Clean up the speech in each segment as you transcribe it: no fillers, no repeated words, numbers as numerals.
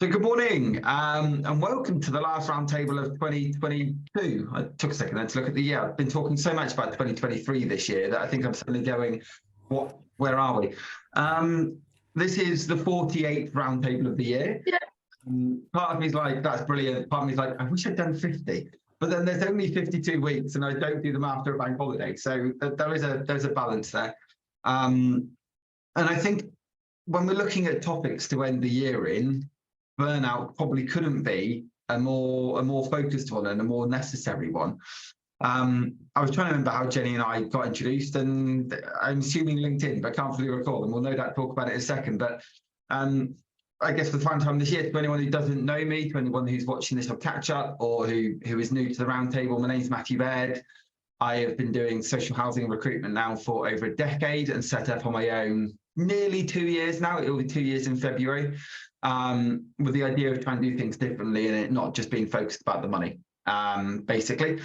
So good morning and welcome to the last roundtable of 2022. I took a second then to look at the year. I've been talking so much about 2023 this year that I think I'm suddenly going, where are we? This is the 48th roundtable of the year. Yeah. Part of me is like, that's brilliant. Part of me is like, I wish I'd done 50. But then there's only 52 weeks and I don't do them after a bank holiday. So there's a balance there. And I think when we're looking at topics to end the year in, burnout probably couldn't be a more focused one and a more necessary one. I was trying to remember how Jenny and I got introduced, and I'm assuming LinkedIn, but I can't fully recall, and we'll no doubt talk about it in a second. But I guess for the final time this year, to anyone who doesn't know me, to anyone who's watching this on catch up or who is new to the roundtable, my name's Matthew Baird. I have been doing social housing recruitment now for over a decade and set up on my own nearly 2 years now. It will be 2 years in February. With the idea of trying to do things differently and it not just being focused about the money. Basically,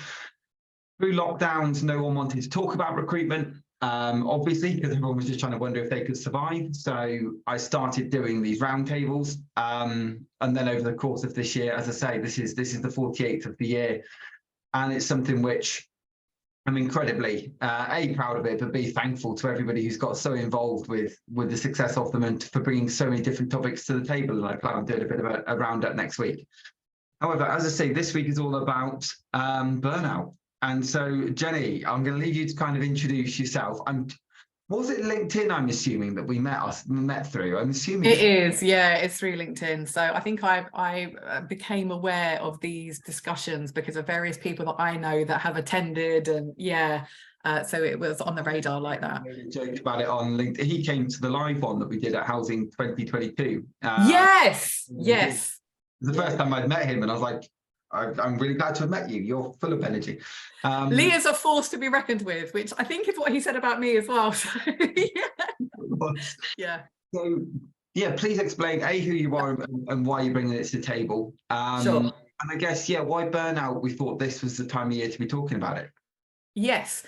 through lockdowns, no one wanted to talk about recruitment, obviously, because everyone was just trying to wonder if they could survive. So I started doing these roundtables, and then over the course of this year, as I say, this is the 48th of the year, and it's something which I'm incredibly A, proud of it, but B, thankful to everybody who's got so involved with the success of them and for bringing so many different topics to the table. And I plan on doing a bit of a roundup next week. However, as I say, this week is all about burnout. And so, Jenny, I'm going to leave you to kind of introduce yourself. Was it LinkedIn, I'm assuming, that we met through? I'm assuming it is, yeah, it's through LinkedIn. So I think I became aware of these discussions because of various people that I know that have attended, and so it was on the radar like that. I joked about it on LinkedIn. He came to the live one that we did at Housing 2022. Yes. The first time I'd met him, and I was like, I'm really glad to have met you. You're full of energy. Lee is a force to be reckoned with, which I think is what he said about me as well. So, yeah. So, yeah, please explain A, who you are and why you're bringing it to the table. Sure. And I guess, why burnout? We thought this was the time of year to be talking about it. Yes.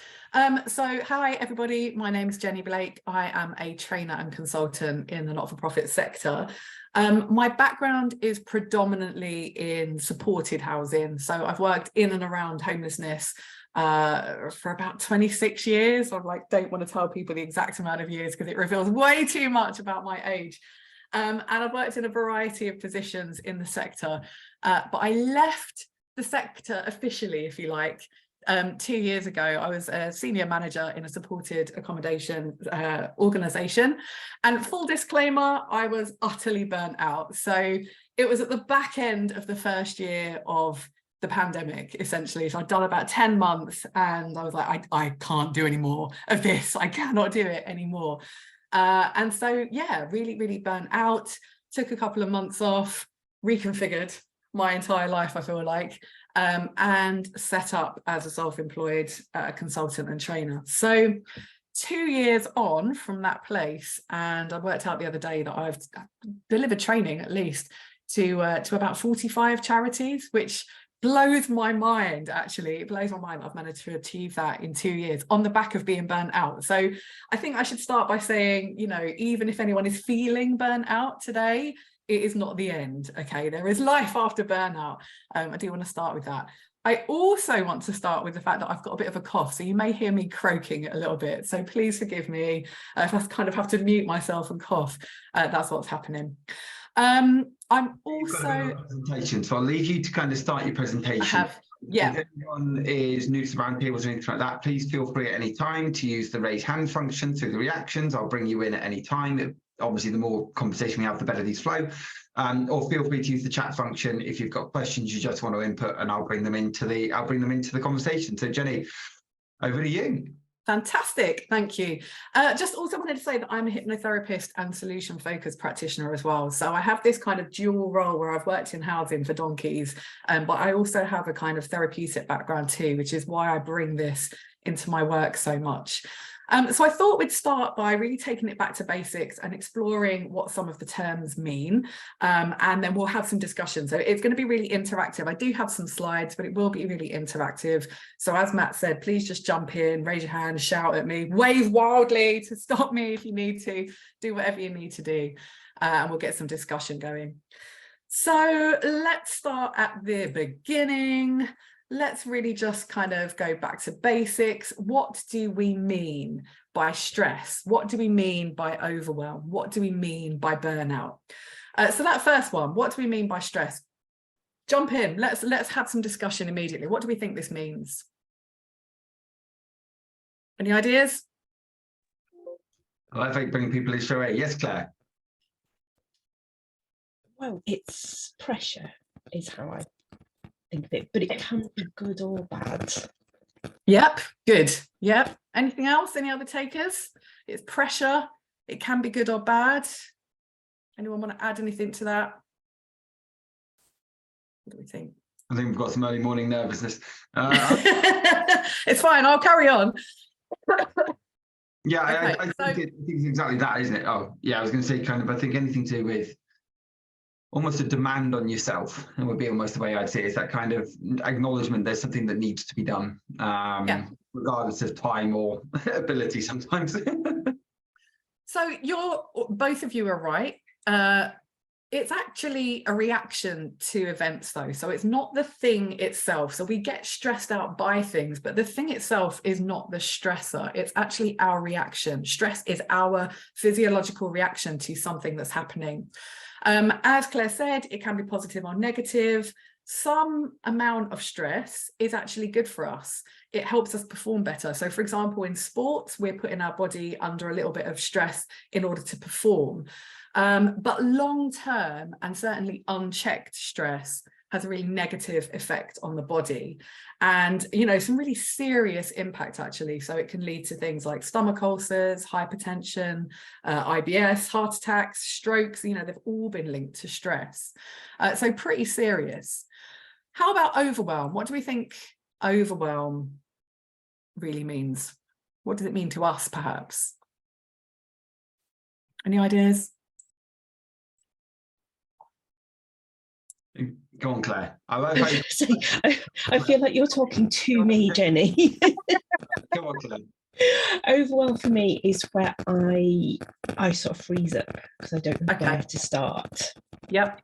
So hi everybody, my name is Jennie Blake. I am a trainer and consultant in the not-for-profit sector. My background is predominantly in supported housing. So I've worked in and around homelessness for about 26 years. I don't want to tell people the exact amount of years because it reveals way too much about my age. And I've worked in a variety of positions in the sector, but I left the sector officially, if you like, 2 years ago. I was a senior manager in a supported accommodation organisation, and full disclaimer, I was utterly burnt out. So it was at the back end of the first year of the pandemic, essentially. So I'd done about 10 months and I was like, I can't do any more of this. I cannot do it anymore. And so, really burnt out, took a couple of months off, reconfigured my entire life, I feel like, and set up as a self-employed consultant and trainer. So 2 years on from that place, and I worked out the other day that I've delivered training at least to about 45 charities, which blows my mind. Actually, it blows my mind that I've managed to achieve that in 2 years on the back of being burnt out. So I think I should start by saying, even if anyone is feeling burnt out today, it is not the end. Okay, there is life after burnout. I do want to start with that. I also want to start with the fact that I've got a bit of a cough, so you may hear me croaking a little bit. So please forgive me if I kind of have to mute myself and cough. That's what's happening. I'm also presentation, so I'll leave you to kind of start your presentation. I have, yeah. If anyone is new to the roundtables or anything like that, please feel free at any time to use the raise hand function through the reactions. I'll bring you in at any time. Obviously, the more conversation we have, the better these flow. Or feel free to use the chat function if you've got questions you just want to input, and I'll bring them into the conversation. So, Jenny, over to you. Fantastic, thank you. Just also wanted to say that I'm a hypnotherapist and solution-focused practitioner as well. So I have this kind of dual role where I've worked in housing for donkeys, but I also have a kind of therapeutic background too, which is why I bring this into my work so much. So I thought we'd start by really taking it back to basics and exploring what some of the terms mean, and then we'll have some discussion. So it's going to be really interactive. I do have some slides, but it will be really interactive. So as Matt said, please just jump in, raise your hand, shout at me, wave wildly to stop me if you need to, do whatever you need to do, and we'll get some discussion going. So let's start at the beginning. Let's really just kind of go back to basics. What do we mean by stress? What do we mean by overwhelm? What do we mean by burnout? So that first one, what do we mean by stress? Jump in. Let's have some discussion immediately. What do we think this means? Any ideas? I like how you bring people in straight away. Yes, Claire. Well, it's pressure is how I think of it, but it can be good or bad. Yep, good. Yep. Anything else? Any other takers? It's pressure. It can be good or bad. Anyone want to add anything to that? What do we think? I think we've got some early morning nervousness. It's fine. I'll carry on. Yeah, Okay, I think it's exactly that, isn't it? Oh, yeah, I was going to say kind of, I think anything to do with almost a demand on yourself, and would be almost the way I'd say it, is that kind of acknowledgement there's something that needs to be done, regardless of time or ability sometimes. So both of you are right. It's actually a reaction to events though. So it's not the thing itself. So we get stressed out by things, but the thing itself is not the stressor. It's actually our reaction. Stress is our physiological reaction to something that's happening. As Claire said, it can be positive or negative. Some amount of stress is actually good for us. It helps us perform better. So for example, in sports, we're putting our body under a little bit of stress in order to perform. But long-term and certainly unchecked stress has a really negative effect on the body, and some really serious impact actually. So it can lead to things like stomach ulcers, hypertension, IBS, heart attacks, strokes. They've all been linked to stress. So pretty serious. How about overwhelm? What do we think overwhelm really means? What does it mean to us, perhaps? Any ideas? Go on, Claire. I like how you... I feel like you're talking to me, Jenny. Come on, Claire. Overwhelm for me is where I sort of freeze up because I don't know where to start. Yep.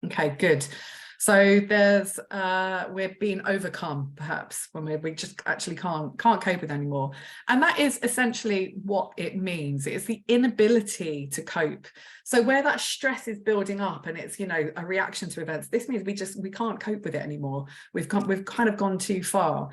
Okay, good. So there's we're being overcome perhaps when we just actually can't cope with anymore. And that is essentially what it means. It's the inability to cope. So where that stress is building up and it's, a reaction to events, this means we can't cope with it anymore. We've kind of gone too far.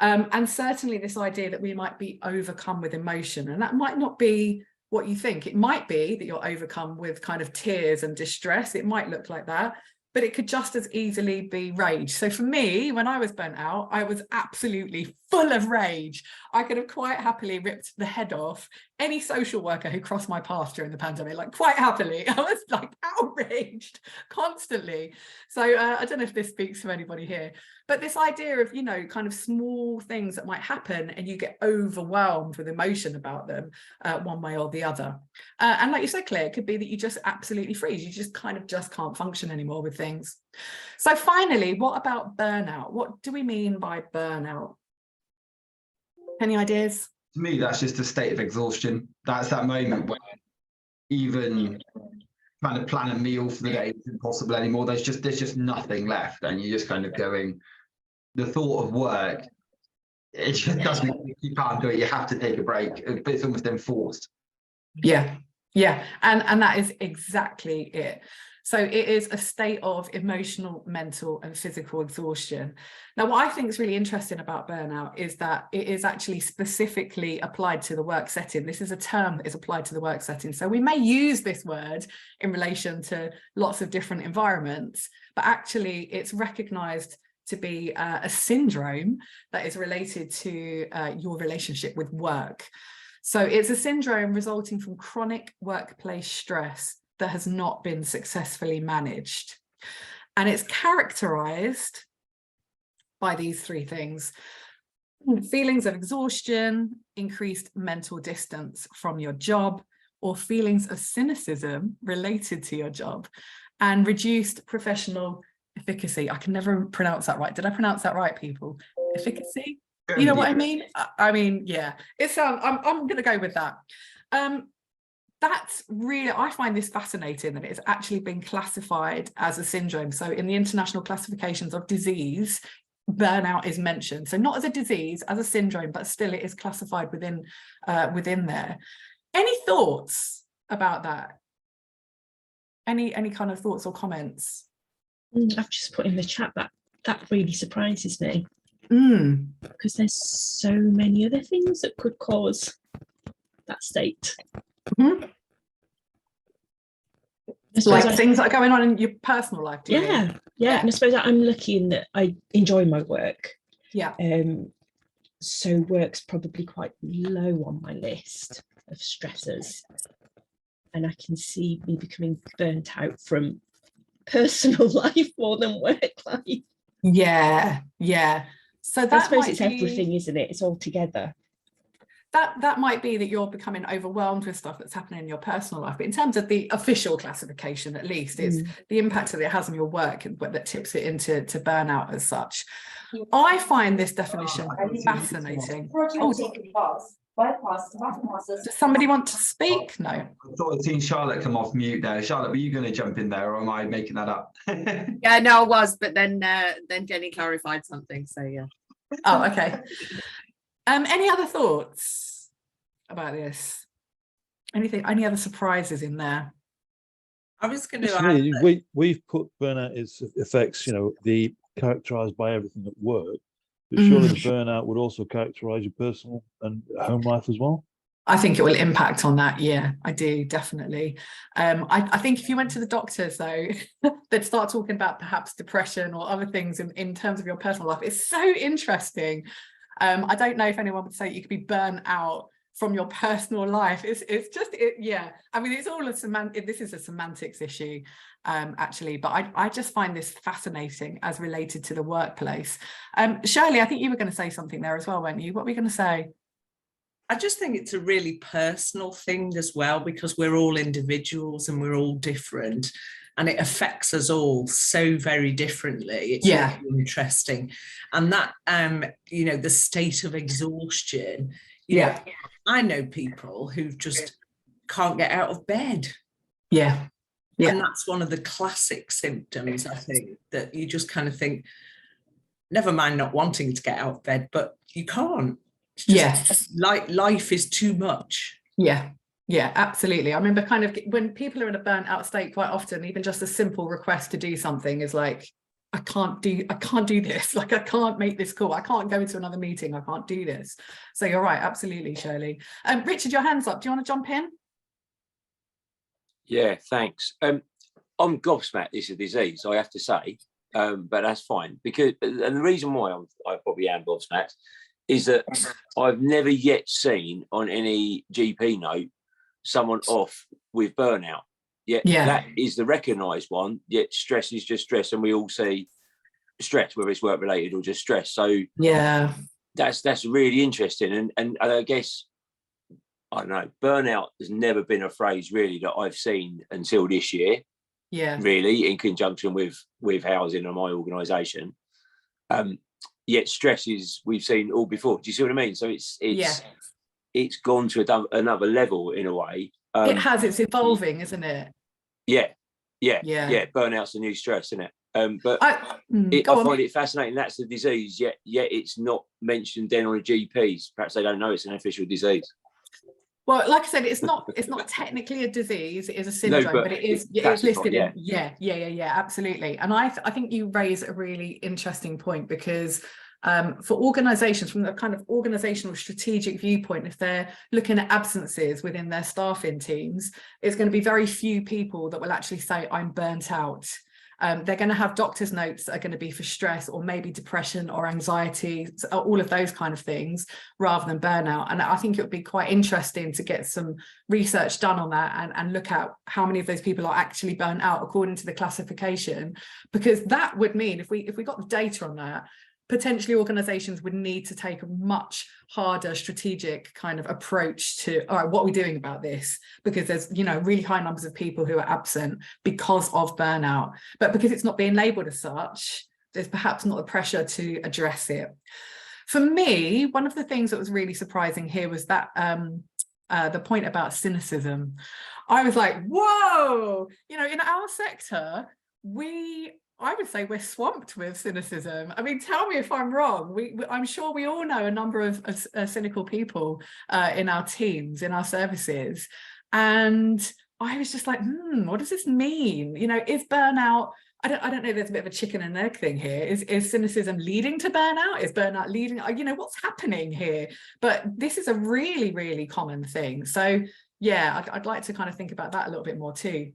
And certainly this idea that we might be overcome with emotion, and that might not be what you think. It might be that you're overcome with kind of tears and distress. It might look like that. But it could just as easily be rage. So for me, when I was burnt out, I was absolutely full of rage. I could have quite happily ripped the head off any social worker who crossed my path during the pandemic, like quite happily. I was like outraged constantly. So I don't know if this speaks to anybody here, but this idea of, kind of small things that might happen and you get overwhelmed with emotion about them one way or the other. And like you said, Claire, it could be that you just absolutely freeze. You just kind of just can't function anymore with things. So finally, what about burnout? What do we mean by burnout? Any ideas? To me, that's just a state of exhaustion. That's that moment where even trying to plan a meal for the day is impossible anymore. There's just nothing left, and you're just kind of going. The thought of work, it just doesn't. You can't do it. You have to take a break, but it's almost enforced. Yeah, and that is exactly it. So it is a state of emotional, mental, and physical exhaustion. Now, what I think is really interesting about burnout is that it is actually specifically applied to the work setting. This is a term that is applied to the work setting. So we may use this word in relation to lots of different environments, but actually it's recognized to be a syndrome that is related to your relationship with work. So it's a syndrome resulting from chronic workplace stress that has not been successfully managed. And it's characterized by these three things: feelings of exhaustion, increased mental distance from your job, or feelings of cynicism related to your job, and reduced professional efficacy. I can never pronounce that right. Did I pronounce that right, people? Efficacy? You know what I mean? I mean, yeah, it sounds, I'm going to go with that. that's really, I find this fascinating that it's actually been classified as a syndrome. So in the international classifications of disease, burnout is mentioned. So not as a disease, as a syndrome, but still it is classified within there. Any thoughts about that? Any kind of thoughts or comments? I've just put in the chat that really surprises me. Because there's so many other things that could cause that state. Like things that are going on in your personal life, do you mean? Yeah. And I suppose I'm lucky in that I enjoy my work. Yeah. So work's probably quite low on my list of stressors. And I can see me becoming burnt out from personal life more than work life. Yeah. So that, I suppose it's everything, isn't it? It's all together. That might be that you're becoming overwhelmed with stuff that's happening in your personal life, but in terms of the official classification, at least, it's the impact that it has on your work and that tips it into burnout as such. I find this definition fascinating. Does somebody want to speak? No. I thought I'd seen Charlotte come off mute there. Charlotte, were you going to jump in there, or am I making that up? Yeah, no, I was, but then Jenny clarified something, so yeah. Oh, okay. Any other thoughts about this? Any other surprises in there? I was going to add, we've put burnout its effects, the characterized by everything at work, but surely the burnout would also characterize your personal and home life as well. I think it will impact on that. Yeah, I do, definitely. I think if you went to the doctors, though, they'd start talking about perhaps depression or other things in terms of your personal life. It's so interesting. I don't know if anyone would say you could be burnt out from your personal life. It's just yeah. I mean, it's all this is a semantics issue, actually. But I just find this fascinating as related to the workplace. Shirley, I think you were going to say something there as well, weren't you? What were you going to say? I just think it's a really personal thing as well, because we're all individuals and we're all different. And it affects us all so very differently. It's really interesting. And that, the state of exhaustion, you know, I know people who just can't get out of bed. Yeah. And that's one of the classic symptoms, I think, that you just kind of think, never mind not wanting to get out of bed, but you can't. Life is too much. Yeah, absolutely. I remember kind of when people are in a burnt out state, quite often, even just a simple request to do something is like, I can't do this. Like, I can't make this call. I can't go into another meeting. I can't do this. So you're right. Absolutely, Shirley. Richard, your hand's up. Do you want to jump in? Yeah, thanks. I'm gobsmacked this is a disease, I have to say, but that's fine. And the reason why I probably am gobsmacked is that I've never yet seen on any GP note someone off with burnout. Yet that is the recognised one. Yet stress is just stress, and we all see stress, whether it's work related or just stress. So that's really interesting. And I guess, I don't know, burnout has never been a phrase really that I've seen until this year. Really, in conjunction with housing and my organisation. Yet stress is, we've seen all before. Do you see what I mean? So it's gone to another level in a way. It has. It's evolving, isn't it? Yeah. Burnout's the new stress, isn't it? But I find it fascinating. That's the disease. Yet it's not mentioned then on a GPs. Perhaps they don't know it's an official disease. Well, like I said, it's not technically a disease. It is a syndrome, but it's listed. Absolutely. And I think you raise a really interesting point, because for organisations, from the kind of organisational strategic viewpoint, if they're looking at absences within their staffing teams, it's going to be very few people that will actually say, I'm burnt out. They're going to have doctor's notes that are going to be for stress or maybe depression or anxiety, all of those kind of things, rather than burnout. And I think it would be quite interesting to get some research done on that and look at how many of those people are actually burnt out according to the classification, because that would mean if we got the data on that, potentially organizations would need to take a much harder strategic kind of approach to, all right, what are we doing about this? Because there's, really high numbers of people who are absent because of burnout, but because it's not being labeled as such, there's perhaps not the pressure to address it. For me, one of the things that was really surprising here was that the point about cynicism. I was like, whoa, you know, in our sector, I would say we're swamped with cynicism. I mean, tell me if I'm wrong. I'm sure we all know a number of cynical people in our teams, in our services. And I was just like, what does this mean? You know, is burnout, I don't know, there's a bit of a chicken and egg thing here. Is cynicism leading to burnout? Is burnout leading, you know, what's happening here? But this is a really, really common thing. So yeah, I'd like to kind of think about that a little bit more too.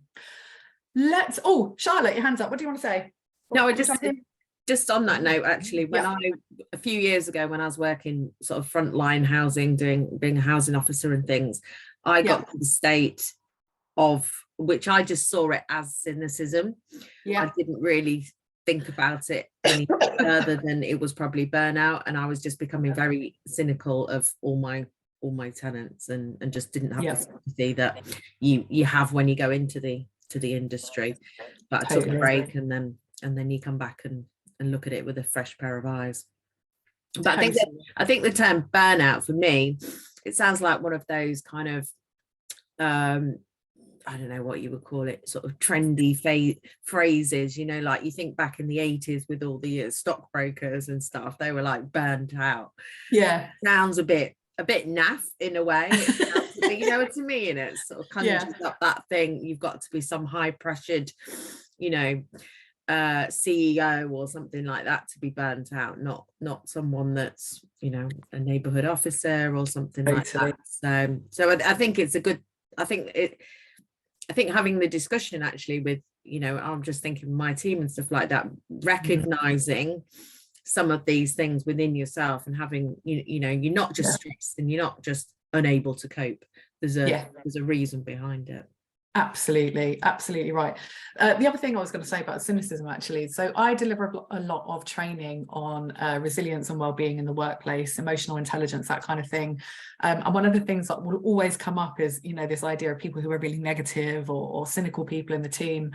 Charlotte, your hand's up. What do you want to say? No, just on that note, actually, when a few years ago, when I was working sort of frontline housing, being a housing officer and things, I got to the state of which I just saw it as cynicism. I didn't really think about it any further than it was probably burnout, and I was just becoming very cynical of all my tenants, and just didn't have the sympathy that you have when you go into the industry. But I took a break, and then you come back and look at it with a fresh pair of eyes. But I think the term burnout for me, it sounds like one of those kind of I don't know what you would call it, sort of trendy phrases, you know, like you think back in the 80s with all the stockbrokers and stuff, they were like burnt out. Yeah. Sounds a bit naff in a way. You know, to me, and it sort of conjures up that thing. You've got to be some high pressured, you know, CEO or something like that to be burnt out, not someone that's, you know, a neighborhood officer or something like that. So I think it's a good, I think having the discussion actually with, you know, I'm just thinking my team and stuff like that, recognizing some of these things within yourself and having, you know, you're not just stressed and you're not just unable to cope. There's a reason behind it. Absolutely right. The other thing I was going to say about cynicism, actually, so I deliver a lot of training on resilience and well-being in the workplace, emotional intelligence, that kind of thing. And one of the things that will always come up is, you know, this idea of people who are really negative or cynical people in the team.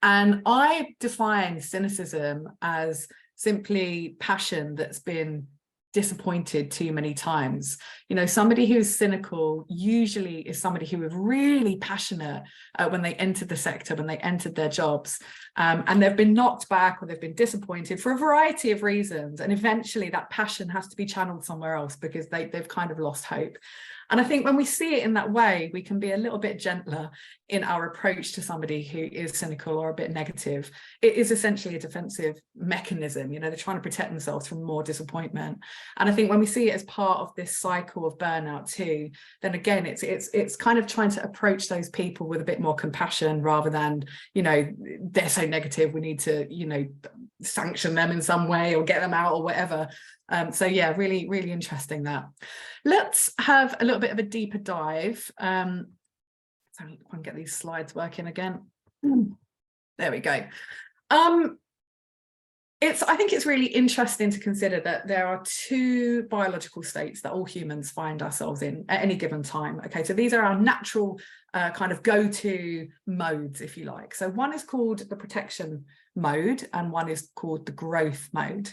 And I define cynicism as simply passion that's been disappointed too many times. You know, somebody who's cynical usually is somebody who was really passionate when they entered the sector, when they entered their jobs, and they've been knocked back or they've been disappointed for a variety of reasons, and eventually that passion has to be channeled somewhere else because they've kind of lost hope. And I think when we see it in that way, we can be a little bit gentler in our approach to somebody who is cynical or a bit negative. It is essentially a defensive mechanism. You know, they're trying to protect themselves from more disappointment. And I think when we see it as part of this cycle of burnout too, then again, it's kind of trying to approach those people with a bit more compassion rather than, you know, they're so negative, we need to, you know, sanction them in some way or get them out or whatever. So yeah, really, really interesting that. Let's have a little bit of a deeper dive. So I can get these slides working again. There we go. I think it's really interesting to consider that there are two biological states that all humans find ourselves in at any given time. Okay, so these are our natural kind of go-to modes, if you like. So one is called the protection mode and one is called the growth mode.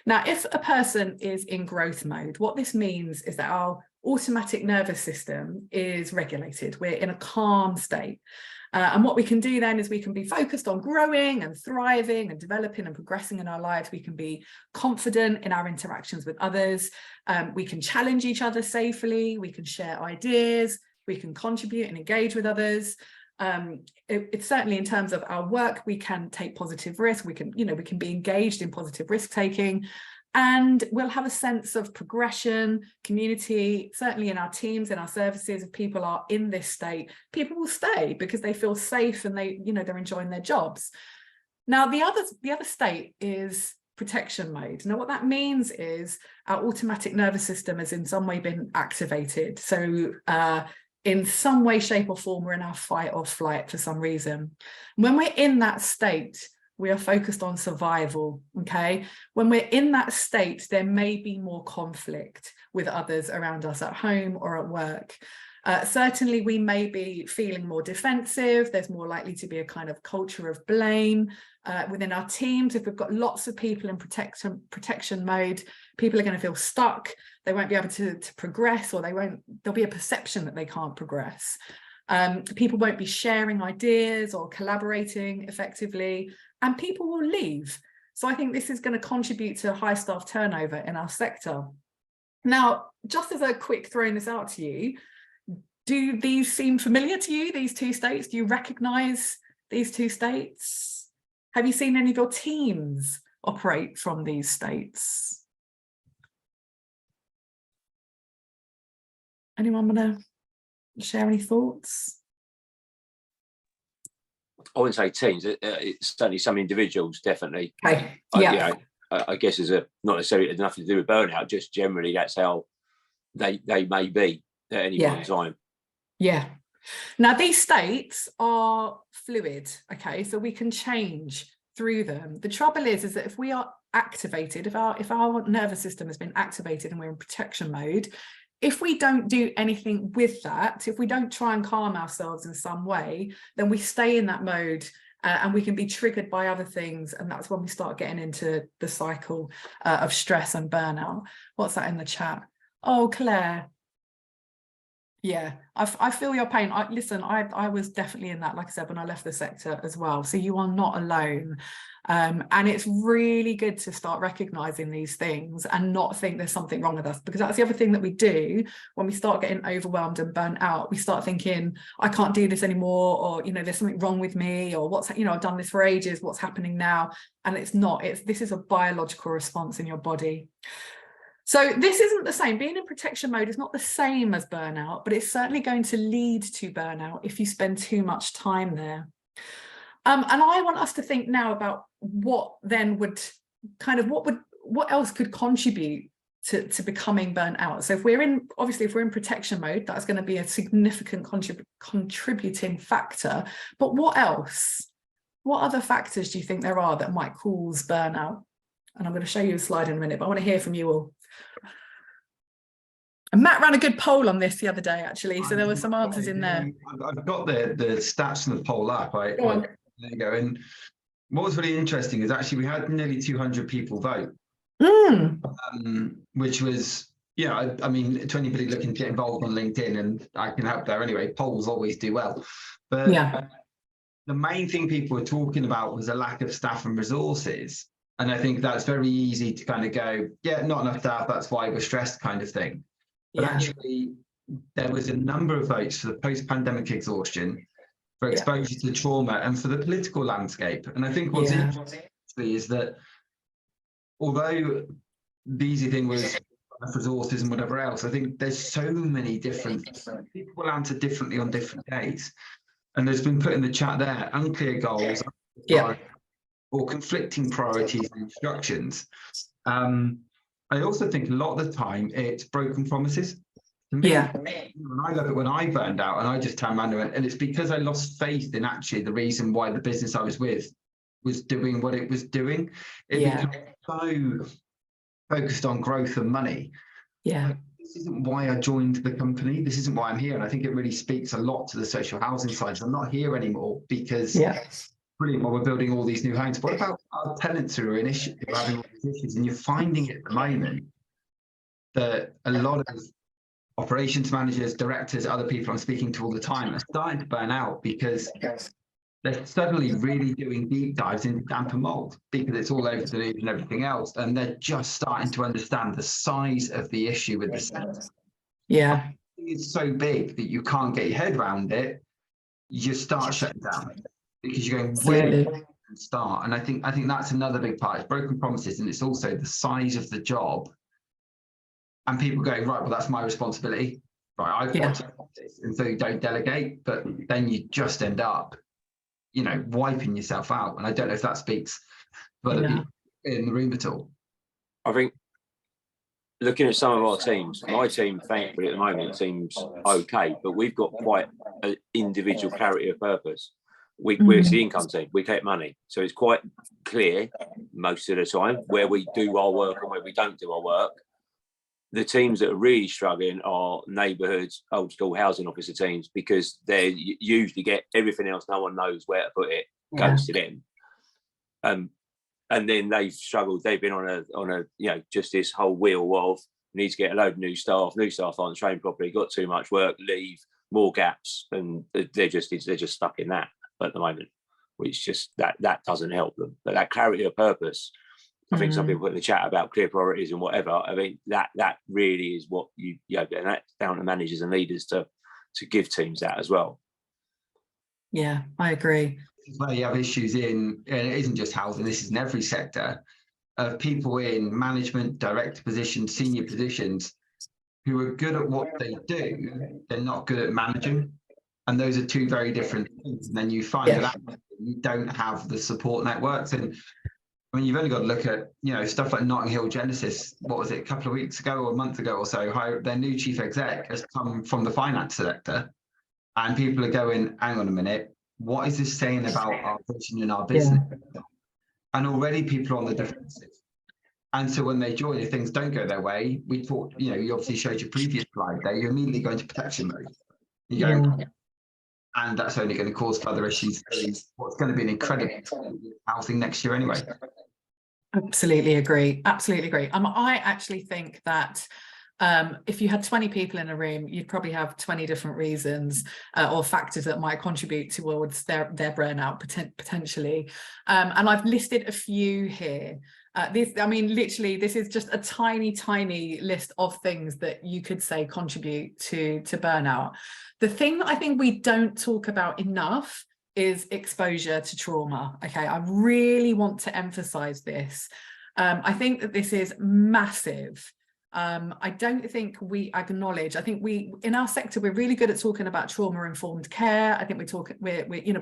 Now, if a person is in growth mode, what this means is that our automatic nervous system is regulated. We're in a calm state. And what we can do then is we can be focused on growing and thriving and developing and progressing in our lives. We can be confident in our interactions with others. We can challenge each other safely. We can share ideas. We can contribute and engage with others. It's certainly in terms of our work, we can take positive risk. We can be engaged in positive risk taking. And we'll have a sense of progression, community, certainly in our teams, in our services. If people are in this state, people will stay because they feel safe and they're enjoying their jobs. Now, the other state is protection mode. Now, what that means is our automatic nervous system has in some way been activated. So in some way, shape or form, we're in our fight or flight for some reason. When we're in that state, we are focused on survival, okay? When we're in that state, there may be more conflict with others around us at home or at work. Certainly, we may be feeling more defensive. There's more likely to be a kind of culture of blame within our teams. If we've got lots of people in protection mode, people are going to feel stuck. They won't be able to progress, or there'll be a perception that they can't progress. People won't be sharing ideas or collaborating effectively, and people will leave. So I think this is going to contribute to high staff turnover in our sector. Now, just as a quick throwing this out to you, do these seem familiar to you, these two states? Do you recognise these two states? Have you seen any of your teams operate from these states? Anyone want to share any thoughts? I wouldn't say teams. It's certainly some individuals, definitely. Okay. Yeah. I guess it's not necessarily nothing to do with burnout. Just generally, that's how they may be at any point in time. Yeah. Now, these states are fluid. Okay, so we can change through them. The trouble is that if we are activated, if our nervous system has been activated and we're in protection mode, if we don't do anything with that, if we don't try and calm ourselves in some way, then we stay in that mode and we can be triggered by other things. And that's when we start getting into the cycle of stress and burnout. What's that in the chat? Oh, Claire. Yeah, I feel your pain. Listen, I was definitely in that, like I said, when I left the sector as well. So you are not alone. And it's really good to start recognizing these things and not think there's something wrong with us, because that's the other thing that we do when we start getting overwhelmed and burnt out. We start thinking, I can't do this anymore, or, there's something wrong with me, or I've done this for ages, what's happening now? And it's not. This is a biological response in your body. So this isn't the same. Being in protection mode is not the same as burnout, but it's certainly going to lead to burnout if you spend too much time there. And I want us to think now about what else could contribute to becoming burnt out. So if we're in protection mode, that's going to be a significant contributing factor. But what else? What other factors do you think there are that might cause burnout? And I'm going to show you a slide in a minute, but I want to hear from you all. And Matt ran a good poll on this the other day, actually, so there were some answers in there. I've got the stats from the poll up. There you go. And what was really interesting is actually we had nearly 200 people vote, which was, I mean, to anybody looking to get involved on LinkedIn, and I can help there anyway, polls always do well. But the main thing people were talking about was a lack of staff and resources. And I think that's very easy to kind of go, not enough staff, that's why we're stressed kind of thing. But actually, there was a number of votes for the post-pandemic exhaustion, for exposure to trauma, and for the political landscape. And I think what's interesting is that although the easy thing was resources and whatever else, I think there's so many different people will answer differently on different days. And there's been put in the chat there, unclear goals, or conflicting priorities and instructions. I also think a lot of the time it's broken promises. When I look at when I burned out and I just turned around and it's because I lost faith in actually the reason why the business I was with was doing what it was doing. It became so focused on growth and money. This isn't why I joined the company. This isn't why I'm here. And I think it really speaks a lot to the social housing side. So I'm not here anymore because brilliant, well, we're building all these new homes. What about our tenants who are in issue, having all these issues? And you're finding at the moment that a lot of operations managers, directors, other people I'm speaking to all the time are starting to burn out because they're suddenly really doing deep dives into damp and mold because it's all over the news and everything else. And they're just starting to understand the size of the issue with the sector. It's so big that you can't get your head around it. You start shutting down. Because you're going, where do you start? And I think that's another big part. It's broken promises, and it's also the size of the job. And people going, right, well, that's my responsibility. Right, I've got to do this. And so you don't delegate, but then you just end up, wiping yourself out. And I don't know if that speaks for other people in the room at all. I think looking at some of our teams, my team, thankfully, at the moment seems okay, but we've got quite an individual clarity of purpose. We're the income team, we collect money. So it's quite clear most of the time where we do our work and where we don't do our work. the teams that are really struggling are neighbourhoods, old school housing officer teams, because they usually get everything else. No one knows where to put it, goes to them. And then they've struggled. They've been on a just this whole wheel of need to get a load of new staff. New staff aren't trained properly. Got too much work, leave, more gaps, and they're just stuck in that at the moment, which just that doesn't help them. But that clarity of purpose, I think some people put in the chat about clear priorities and whatever. I mean, that really is what and that's down to managers and leaders to give teams that as well. Yeah, I agree. Where you have issues and it isn't just housing, this is in every sector, of people in management, director positions, senior positions, who are good at what they do, they're not good at managing. And those are two very different things. And then you find that you don't have the support networks. And I mean, you've only got to look at, stuff like Notting Hill Genesis, what was it, a couple of weeks ago or a month ago or so, their new chief exec has come from the finance sector. And people are going, hang on a minute, what is this saying about our vision and our business? And already people are on the defensive. And so when they join, if things don't go their way, we talked, you obviously showed your previous slide there, you immediately go into protection mode. You go, and that's only going to cause further issues. What's going to be an incredible housing next year anyway. Absolutely agree. Absolutely agree. I actually think that if you had 20 people in a room, you'd probably have 20 different reasons or factors that might contribute towards their burnout potentially. And I've listed a few here. Literally, this is just a tiny list of things that you could say contribute to burnout. The thing that I think we don't talk about enough is exposure to trauma. Okay, I really want to emphasize this. I think that this is massive. I don't think we acknowledge. I think we, in our sector, we're really good at talking about trauma-informed care. I think we're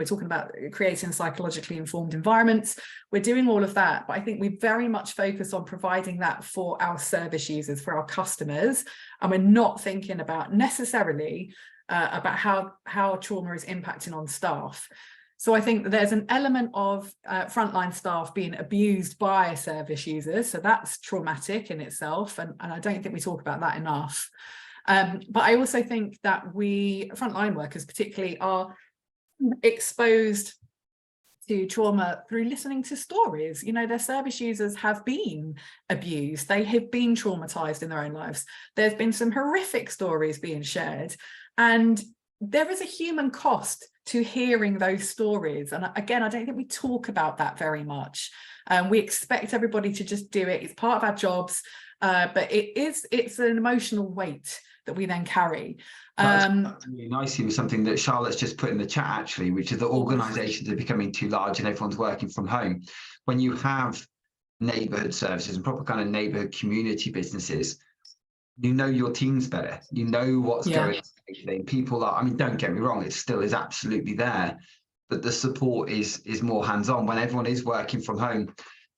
talking about creating psychologically informed environments. We're doing all of that, but I think we very much focus on providing that for our service users, for our customers, and we're not thinking about necessarily about how trauma is impacting on staff. So I think there's an element of frontline staff being abused by service users. So that's traumatic in itself. And I don't think we talk about that enough. But I also think that frontline workers particularly, are exposed to trauma through listening to stories. Their service users have been abused. They have been traumatized in their own lives. There's been some horrific stories being shared. And there is a human cost to hearing those stories. And again, I don't think we talk about that very much. We expect everybody to just do it. It's part of our jobs, but it's an emotional weight that we then carry. That's really nicely with something that Charlotte's just put in the chat, actually, which is that organisations are becoming too large and everyone's working from home. When you have neighbourhood services and proper kind of neighbourhood community businesses, your teams better. What's going on. People are, don't get me wrong, it still is absolutely there, but the support is more hands-on. When everyone is working from home,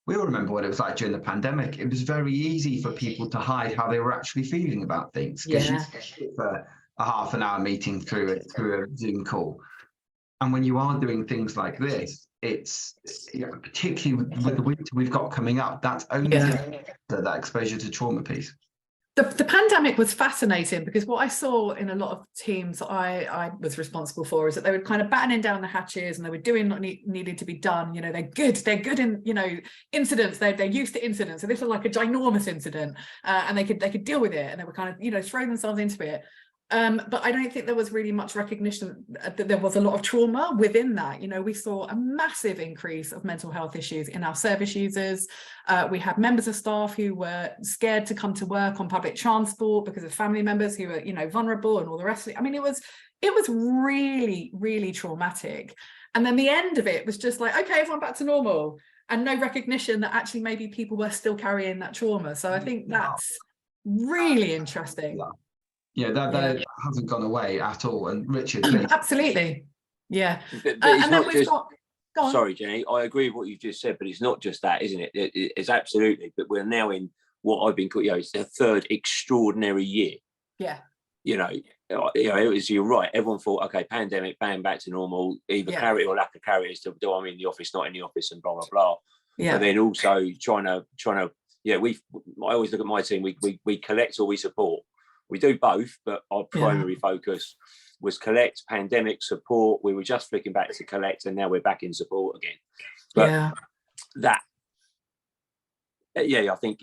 we all remember what it was like during the pandemic. It was very easy for people to hide how they were actually feeling about things, because you sit for a half an hour meeting through a Zoom call. And when you are doing things like this, it's particularly with the winter we've got coming up, that's only that exposure to trauma piece. The pandemic was fascinating, because what I saw in a lot of teams I was responsible for is that they were kind of battening down the hatches and they were doing what needed to be done. They're good in incidents. They're used to incidents. So this was like a ginormous incident, and they could deal with it, and they were kind of throw themselves into it. But I don't think there was really much recognition that there was a lot of trauma within that. We saw a massive increase of mental health issues in our service users. We had members of staff who were scared to come to work on public transport because of family members who were, vulnerable and all the rest of it. It was really, really traumatic. And then the end of it was just like, okay, everyone back to normal, and no recognition that actually maybe people were still carrying that trauma. So I think that's really interesting. That hasn't gone away at all. And Richard, please. Absolutely. Yeah. But it's not just, sorry, Jenny, I agree with what you've just said, but it's not just that, isn't it? It's absolutely. But we're now in what I've been called, it's the third extraordinary year. Yeah. It was, you're right. Everyone thought, okay, pandemic, bang, back to normal, either clarity or lack of clarity as to, do I'm in the office, not in the office, and blah, blah, blah. Yeah. But then also trying to I always look at my team. We collect or we support. We do both, but our primary focus was collect, pandemic support. We were just flicking back to collect, and now we're back in support again. But I think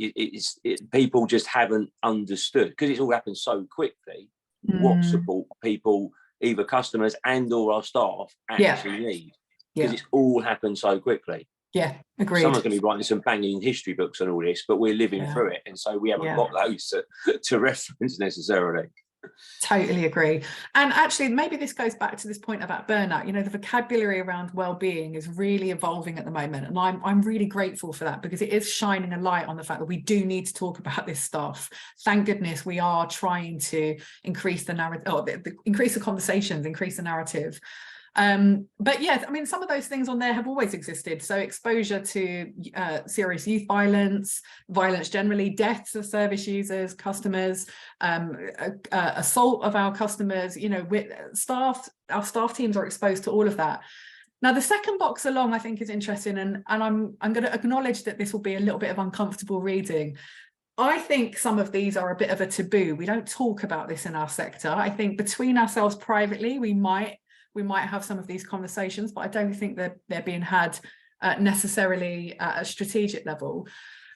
people just haven't understood, because it's all happened so quickly, what support people, either customers and or our staff, actually need, because it's all happened so quickly. Yeah, agreed. Someone's going to be writing some banging history books on all this, but we're living through it, and so we haven't got those to reference necessarily. Totally agree. And actually, maybe this goes back to this point about burnout. You know, the vocabulary around well-being is really evolving at the moment, and I'm really grateful for that, because it is shining a light on the fact that we do need to talk about this stuff. Thank goodness we are trying to increase the narrative, or increase the conversations, increase the narrative. But yes, I mean, some of those things on there have always existed. So exposure to serious youth violence generally, deaths of service users, customers, assault of our customers, you know, with our staff teams are exposed to all of that. Now, the second box along, I think, is interesting, and I'm going to acknowledge that this will be a little bit of uncomfortable reading. I think some of these are a bit of a taboo. We don't talk about this in our sector. I think between ourselves privately, we might have some of these conversations, but I don't think that they're being had necessarily at a strategic level.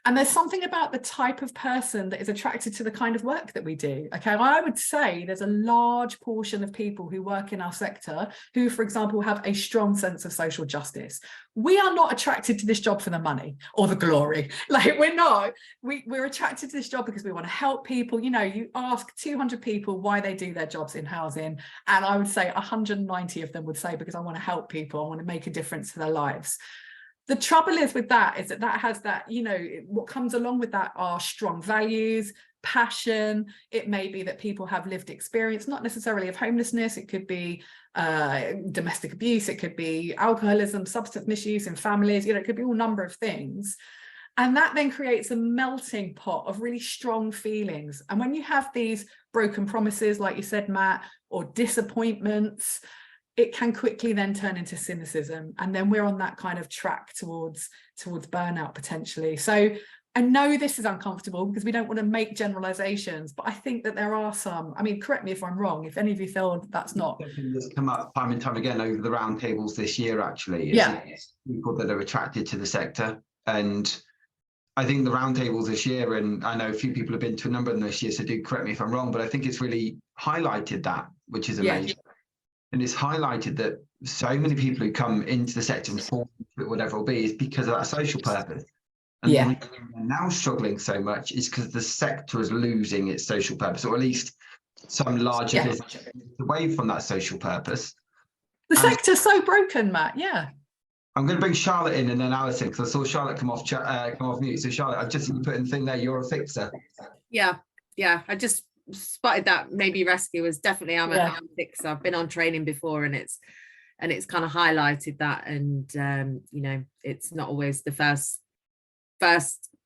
And there's something about the type of person that is attracted to the kind of work that we do. Okay, I would say there's a large portion of people who work in our sector who, for example, have a strong sense of social justice. We are not attracted to this job for the money or the glory. Like, we're not. We're attracted to this job because we want to help people. You know, you ask 200 people why they do their jobs in housing, and I would say 190 of them would say because I want to help people, I want to make a difference to their lives. The trouble is with that is that has that, you know, what comes along with that are strong values, passion. It may be that people have lived experience, not necessarily of homelessness. It could be domestic abuse. It could be alcoholism, substance misuse in families. You know, it could be all number of things. And that then creates a melting pot of really strong feelings. And when you have these broken promises, like you said, Matt, or disappointments, it can quickly then turn into cynicism, and then we're on that kind of track towards burnout potentially. So I know this is uncomfortable because we don't want to make generalizations, but I think that there are some. I mean, correct me if I'm wrong, if any of you feel that's not. It's come up time and time again over the roundtables this year, actually. People that are attracted to the sector. And I think the roundtables this year, and I know a few people have been to a number of them this year, so do correct me if I'm wrong, but I think it's really highlighted that, which is amazing. And it's highlighted that so many people who come into the sector and fall into it, whatever it will be, is because of that social purpose. And the reason they're now struggling so much is because the sector is losing its social purpose, or at least some larger business away from that social purpose. The sector's so broken, Matt. Yeah. I'm going to bring Charlotte in and then Alison, because I saw Charlotte come off mute. So Charlotte, I've just put in the thing there. You're a fixer. Yeah. I just spotted that maybe rescuers. Definitely I'm a fixer. I've been on training before, and it's kind of highlighted that. And you know, it's not always the first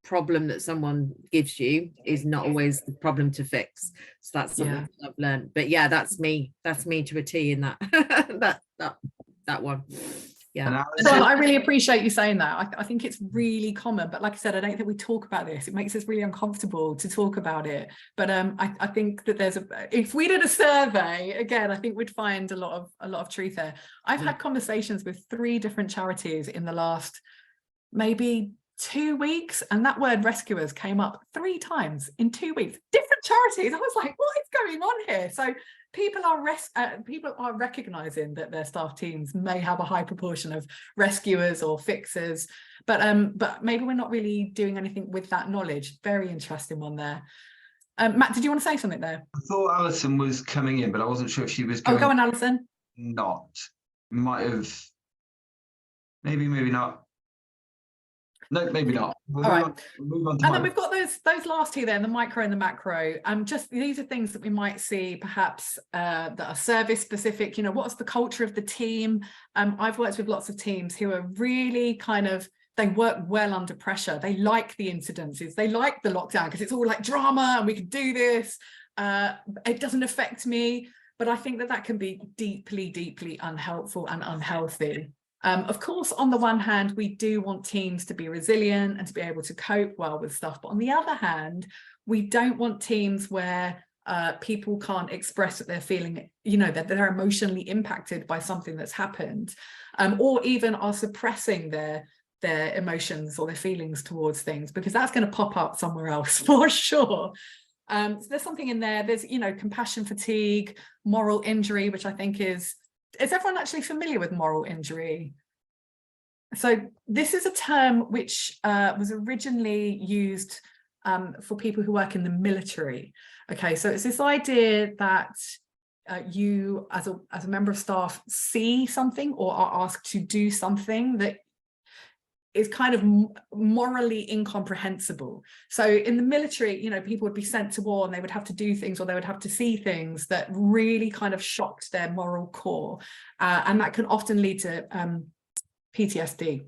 problem that someone gives you is not always the problem to fix. So that's something I've learned. But yeah, that's me to a T in that that one. Yeah. So I really appreciate you saying that. I think it's really common, but like I said, I don't think we talk about this. It makes us really uncomfortable to talk about it. But I think that if we did a survey again, I think we'd find a lot of truth there. I've had conversations with 3 different charities in the last maybe 2 weeks, and that word rescuers came up 3 times in 2 weeks. Different charities. I was like, what is going on here? So people are recognizing that their staff teams may have a high proportion of rescuers or fixers, but maybe we're not really doing anything with that knowledge. Very interesting one there. Matt, did you want to say something there? I thought Alison was coming in, but I wasn't sure if she was going. Oh, go on, Alison. Not. Might have. Maybe not. No, maybe not. We'll move on to and then we've got those last 2 there, the micro and the macro. Just these are things that we might see perhaps that are service specific. You know, what's the culture of the team? I've worked with lots of teams who are really they work well under pressure. They like the incidences. They like the lockdown because it's all like drama and we can do this. It doesn't affect me. But I think that can be deeply, deeply unhelpful and unhealthy. Of course, on the one hand, we do want teams to be resilient and to be able to cope well with stuff. But on the other hand, we don't want teams where people can't express that they're feeling, that they're emotionally impacted by something that's happened, or even are suppressing their emotions or their feelings towards things, because that's going to pop up somewhere else for sure. So there's something in there. There's, compassion fatigue, moral injury, which I think is everyone actually familiar with moral injury? So this is a term which was originally used for people who work in the military. Okay, so it's this idea that you as a member of staff see something or are asked to do something that is kind of morally incomprehensible. So in the military, people would be sent to war and they would have to do things, or they would have to see things that really kind of shocked their moral core. And that can often lead to PTSD.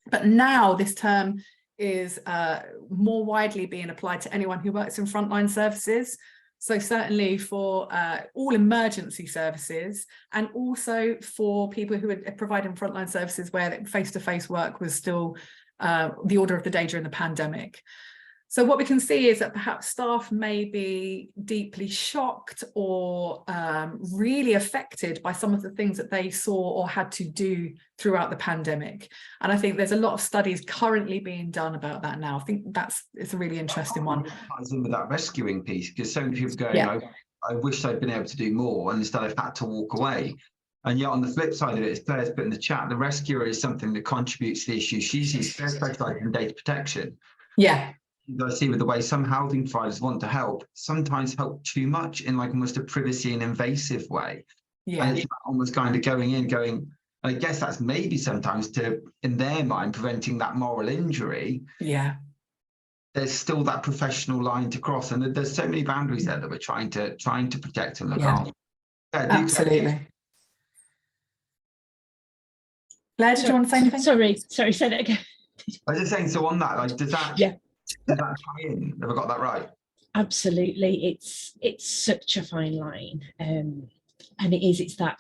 But now this term is more widely being applied to anyone who works in frontline services. So certainly for all emergency services, and also for people who are providing frontline services where face-to-face work was still the order of the day during the pandemic. So what we can see is that perhaps staff may be deeply shocked or really affected by some of the things that they saw or had to do throughout the pandemic. And I think there's a lot of studies currently being done about that now. I think it's a really interesting one. Ties in with that rescuing piece, because so many people going, Yeah. I wish I'd been able to do more, and instead I've had to walk away. And yet on the flip side of it, as Claire's put in the chat, the rescuer is something that contributes to the issue. She's specialised in data protection. Yeah. I see with the way some housing providers want to help, sometimes help too much in like almost a privacy and invasive way. Yeah. And it's almost kind of going, I guess that's maybe sometimes to, in their mind, preventing that moral injury. Yeah. There's still that professional line to cross, and there's so many boundaries there that we're trying to protect and look after. Yeah, absolutely. Claire, did you want to say anything? Sorry, say that again. I was just saying, so on that, like, does that tie in? Have I got that right? Absolutely, it's such a fine line, and it's that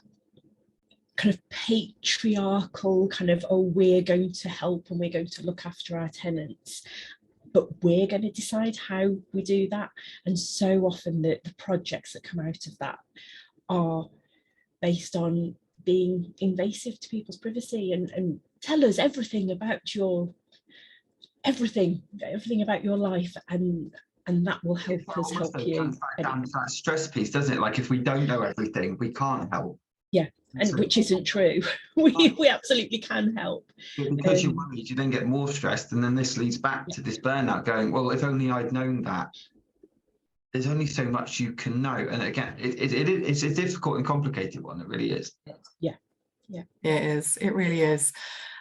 kind of patriarchal kind of, oh, we're going to help and we're going to look after our tenants, but we're going to decide how we do that. And so often the projects that come out of that are based on being invasive to people's privacy and tell us everything about your everything about your life, and that will help us help you. Down to that stress piece, doesn't it? Like if we don't know everything, we can't help. Yeah, and so, which isn't true. we absolutely can help. Because you're worried, you then get more stressed, and then this leads back to this burnout. Going, well, if only I'd known that. There's only so much you can know, and again, it's a difficult and complicated one. It really is. Yeah, it is. It really is.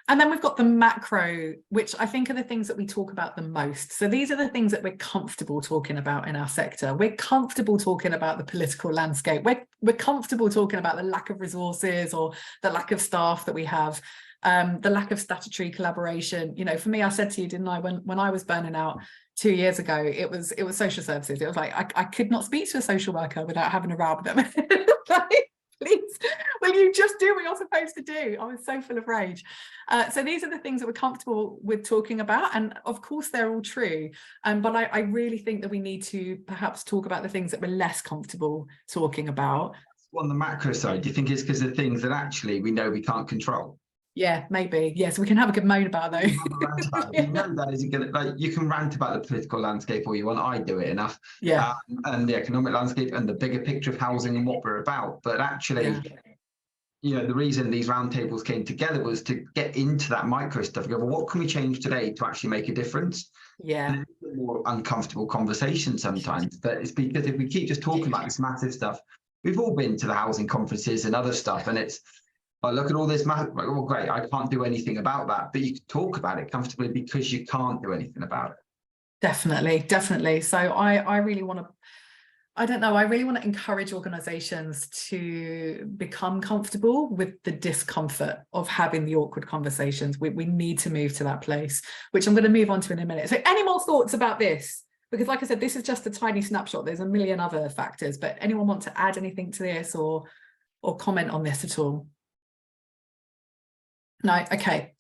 And then we've got the macro, which I think are the things that we talk about the most. So these are the things that we're comfortable talking about in our sector. We're comfortable talking about the political landscape. We're comfortable talking about the lack of resources or the lack of staff that we have, the lack of statutory collaboration. For me, I said to you, didn't I, when I was burning out 2 years ago, it was social services. It was like I could not speak to a social worker without having a row with them. Please, will you just do what you're supposed to do? I was so full of rage. So these are the things that we're comfortable with talking about. And of course, they're all true. But I really think that we need to perhaps talk about the things that we're less comfortable talking about. On the macro side, do you think it's because of things that actually we know we can't control? Yeah, maybe. Yeah, so we can have a good moan about those. You know that isn't going to, like, you can rant about the political landscape all you want. I do it enough. Yeah. And the economic landscape and the bigger picture of housing and what we're about. But actually, the reason these roundtables came together was to get into that micro stuff. Go, well, what can we change today to actually make a difference? Yeah. And it's a more uncomfortable conversation sometimes. But it's because if we keep just talking about this massive stuff, we've all been to the housing conferences and other stuff, and it's, oh, look at all this matter. Well, great, I can't do anything about that. But you can talk about it comfortably because you can't do anything about it. Definitely. So I really want to, I really want to encourage organisations to become comfortable with the discomfort of having the awkward conversations. We need to move to that place, which I'm going to move on to in a minute. So any more thoughts about this? Because like I said, this is just a tiny snapshot. There's a million other factors, but anyone want to add anything to this or comment on this at all? No, okay.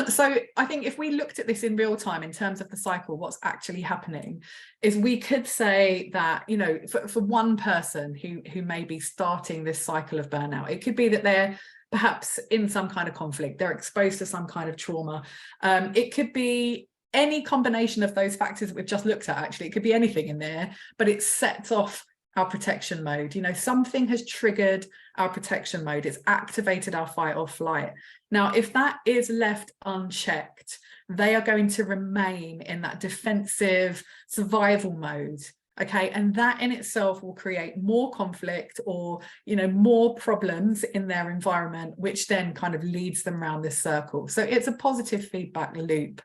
So I think if we looked at this in real time in terms of the cycle, what's actually happening is we could say that, you know, for one person who may be starting this cycle of burnout, it could be that they're perhaps in some kind of conflict, they're exposed to some kind of trauma. It could be any combination of those factors that we've just looked at. Actually, it could be anything in there, but it sets off our protection mode. You know, something has triggered our protection mode. It's activated our fight or flight. Now, if that is left unchecked, they are going to remain in that defensive survival mode. Okay, and that in itself will create more conflict or, you know, more problems in their environment, which then kind of leads them around this circle. So it's a positive feedback loop.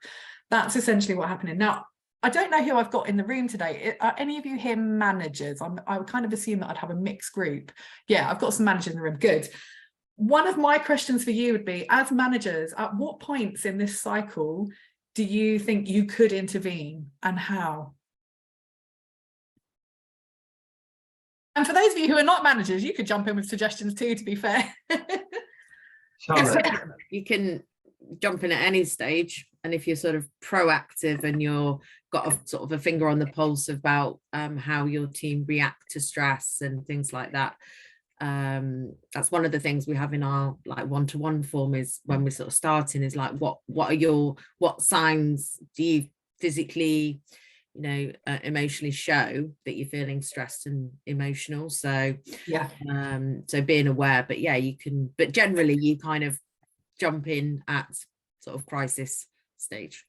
That's essentially what's happening. Now, I don't know who I've got in the room today. Are any of you here managers? I would kind of assume that I'd have a mixed group. Yeah, I've got some managers in the room. Good. One of my questions for you would be, as managers, at what points in this cycle do you think you could intervene, and how? And for those of you who are not managers, you could jump in with suggestions too, to be fair. You can jump in at any stage, and if you're sort of proactive and you're got a sort of a finger on the pulse about how your team react to stress and things like that, that's one of the things we have in our like one-to-one form, is when we're sort of starting, is like what signs do you physically, you know, emotionally show that you're feeling stressed and emotional. So yeah, so being aware, but yeah, you can, but generally you kind of jump in at sort of crisis stage.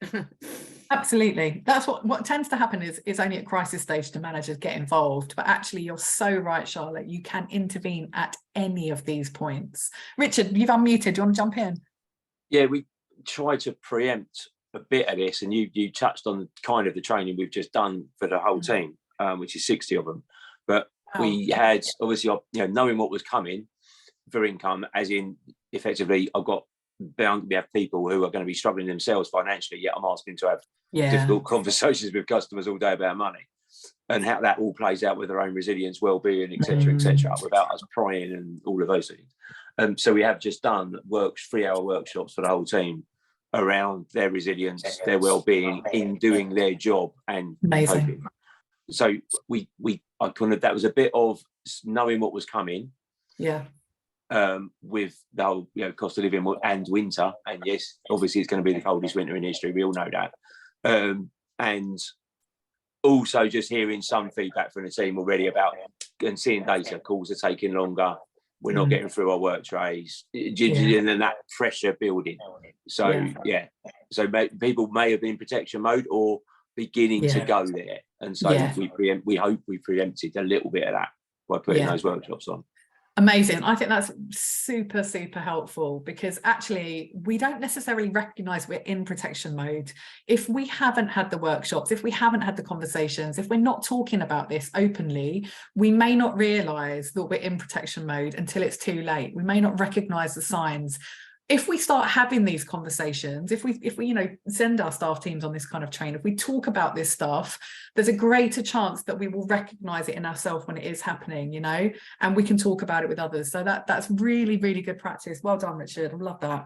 Absolutely. That's what tends to happen, is only at crisis stage do managers get involved. But actually, you're so right, Charlotte, you can intervene at any of these points. Richard, you've unmuted. Do you want to jump in? Yeah, we try to preempt a bit of this, and you touched on kind of the training we've just done for the whole team, which is 60 of them. But we had obviously, you know, knowing what was coming for income, as in effectively, I've got bound to have people who are going to be struggling themselves financially, yet I'm asking to have difficult conversations with customers all day about money, and how that all plays out with their own resilience, well-being, etc., without us prying and all of those things. So we have just done 3-hour workshops for the whole team around their resilience, their well-being in doing their job and coping. So I kind of, that was a bit of knowing what was coming. Yeah. With the whole, you know, cost of living and winter, and yes, obviously it's going to be the coldest winter in history. We all know that, and also just hearing some feedback from the team already about and seeing data, calls are taking longer. We're not getting through our work trays, and then that pressure building. So so people may have been in protection mode or beginning to go there, and so we hope we preempted a little bit of that by putting those workshops on. Amazing. I think that's super, super helpful, because actually we don't necessarily recognize we're in protection mode if we haven't had the workshops, if we haven't had the conversations, if we're not talking about this openly. We may not realize that we're in protection mode until it's too late. We may not recognize the signs. If we start having these conversations, if we you know, send our staff teams on this kind of train, if we talk about this stuff, there's a greater chance that we will recognize it in ourselves when it is happening, you know, and we can talk about it with others. So that's really, really good practice. Well done, Richard. I love that.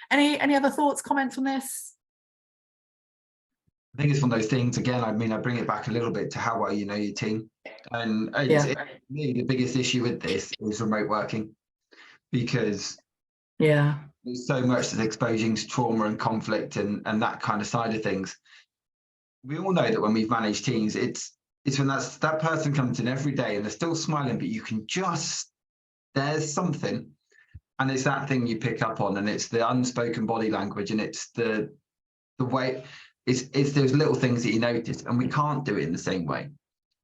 Any other thoughts, comments on this? I think it's one of those things, again, I mean, I bring it back a little bit to how well you know your team. And it's really the biggest issue with this is remote working, because there's so much that's exposing to trauma and conflict and that kind of side of things. We all know that when we've managed teams, it's when that person comes in every day and they're still smiling, but you can just, there's something, and it's that thing you pick up on, and it's the unspoken body language, and it's the way, it's those little things that you notice, and we can't do it in the same way.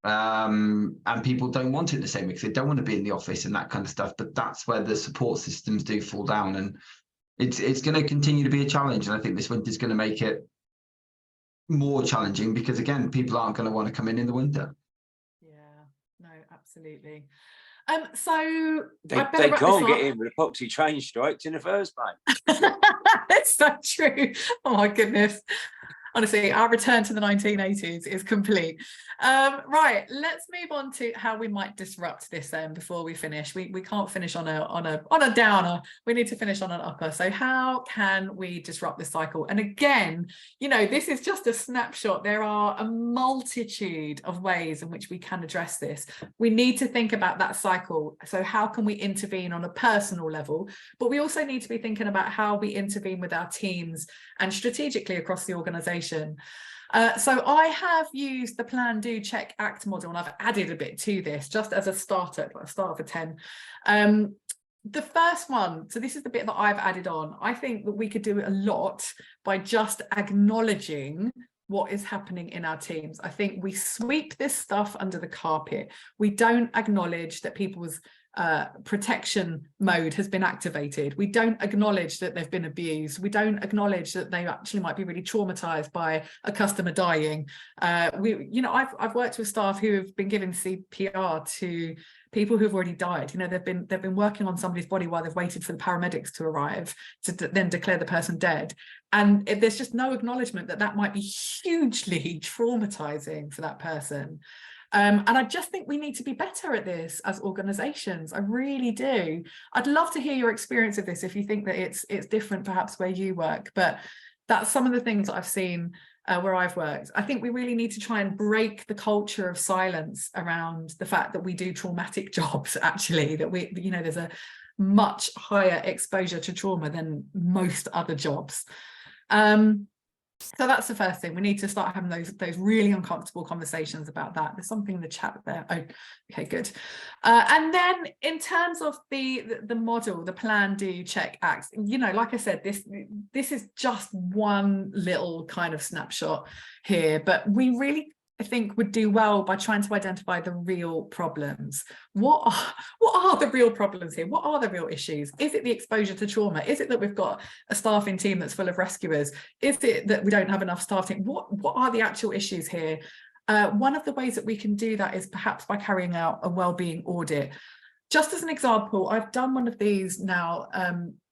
And people don't want it the same way because they don't want to be in the office and that kind of stuff. But that's where the support systems do fall down, and it's going to continue to be a challenge. And I think this winter is going to make it more challenging, because again, people aren't going to want to come in the winter. Yeah, no, absolutely. So they can't get in with epoxy train strikes in the first place. That's so true. Oh my goodness. Honestly, our return to the 1980s is complete. Right, let's move on to how we might disrupt this then before we finish. We can't finish on a downer. We need to finish on an upper. So how can we disrupt this cycle? And again, you know, this is just a snapshot. There are a multitude of ways in which we can address this. We need to think about that cycle. So how can we intervene on a personal level? But we also need to be thinking about how we intervene with our teams and strategically across the organization. So I have used the plan, do, check, act model, and I've added a bit to this just as a starter, like a start for 10. The first one, so this is the bit that I've added on. I think that we could do a lot by just acknowledging what is happening in our teams. I think we sweep this stuff under the carpet. We don't acknowledge that people's protection mode has been activated. We don't acknowledge that they've been abused. We don't acknowledge that they actually might be really traumatized by a customer dying. I've worked with staff who have been giving CPR to people who've already died. You know, they've been working on somebody's body while they've waited for the paramedics to arrive to then declare the person dead. And there's just no acknowledgement that that might be hugely traumatizing for that person. And I just think we need to be better at this as organizations. I really do. I'd love to hear your experience of this if you think that it's different perhaps where you work, but that's some of the things that I've seen where I've worked. I think we really need to try and break the culture of silence around the fact that we do traumatic jobs, actually, that there's a much higher exposure to trauma than most other jobs. So that's the first thing. We need to start having those really uncomfortable conversations about that. There's something in the chat there. Oh, okay, good. And then in terms of the model, the plan, do, check, act, you know, like I said, this is just one little kind of snapshot here, but we really, I think, would do well by trying to identify the real problems. What are the real problems here? What are the real issues? Is it the exposure to trauma? Is it that we've got a staffing team that's full of rescuers? Is it that we don't have enough staffing? What are the actual issues here? One of the ways that we can do that is perhaps by carrying out a wellbeing audit. Just as an example, I've done one of these now,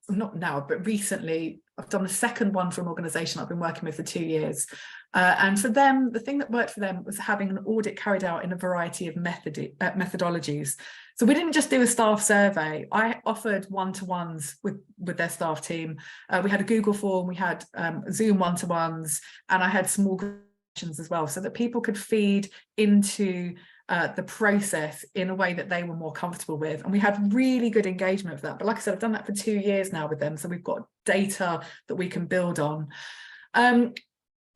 not now, but recently. I've done the second one for an organisation I've been working with for 2 years. And for them, the thing that worked for them was having an audit carried out in a variety of methodologies. So we didn't just do a staff survey. I offered one-to-ones with their staff team. We had a Google form, we had Zoom one-to-ones, and I had small questions as well, so that people could feed into the process in a way that they were more comfortable with. And we had really good engagement for that. But like I said, I've done that for 2 years now with them. So we've got data that we can build on.